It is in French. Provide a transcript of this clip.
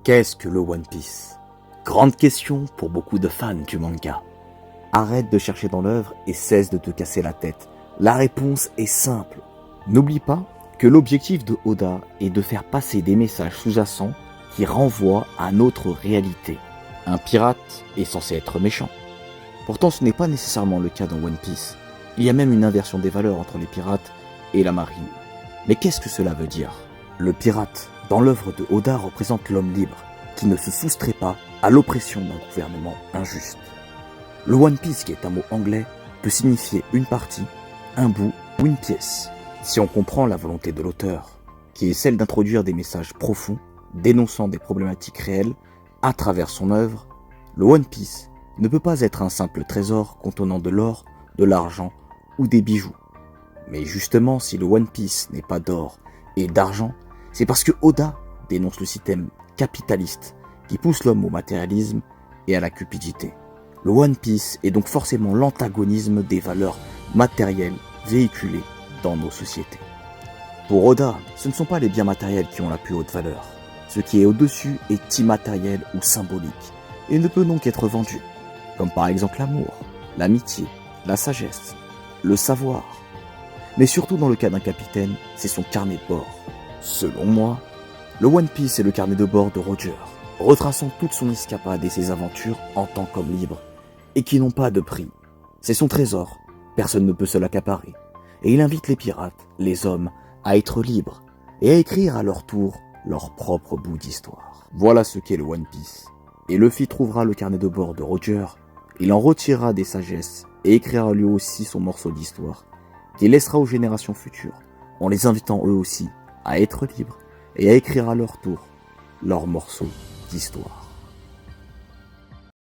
Qu'est-ce que le One Piece? Grande question pour beaucoup de fans du manga. Arrête de chercher dans l'œuvre et cesse de te casser la tête. La réponse est simple. N'oublie pas que l'objectif de Oda est de faire passer des messages sous-jacents qui renvoient à notre réalité. Un pirate est censé être méchant. Pourtant, ce n'est pas nécessairement le cas dans One Piece. Il y a même une inversion des valeurs entre les pirates et la marine. Mais qu'est-ce que cela veut dire? Le pirate, dans l'œuvre de Oda, représente l'homme libre, qui ne se soustrait pas à l'oppression d'un gouvernement injuste. Le One Piece, qui est un mot anglais, peut signifier une partie, un bout ou une pièce. Si on comprend la volonté de l'auteur, qui est celle d'introduire des messages profonds, dénonçant des problématiques réelles, à travers son œuvre, le One Piece ne peut pas être un simple trésor contenant de l'or, de l'argent ou des bijoux. Mais justement, si le One Piece n'est pas d'or et d'argent, c'est parce que Oda dénonce le système capitaliste qui pousse l'homme au matérialisme et à la cupidité. Le One Piece est donc forcément l'antagonisme des valeurs matérielles véhiculées dans nos sociétés. Pour Oda, ce ne sont pas les biens matériels qui ont la plus haute valeur. Ce qui est au-dessus est immatériel ou symbolique et ne peut donc être vendu, comme par exemple l'amour, l'amitié, la sagesse, le savoir. Mais surtout dans le cas d'un capitaine, c'est son carnet de bord. Selon moi, le One Piece est le carnet de bord de Roger, retraçant toute son escapade et ses aventures en tant qu'homme libre, et qui n'ont pas de prix. C'est son trésor, personne ne peut se l'accaparer, et il invite les pirates, les hommes, à être libres, et à écrire à leur tour leur propre bout d'histoire. Voilà ce qu'est le One Piece. Et Luffy trouvera le carnet de bord de Roger, il en retirera des sagesses, et écrira lui aussi son morceau d'histoire, qu'il laissera aux générations futures, en les invitant eux aussi à être libres et à écrire à leur tour leur morceau d'histoire.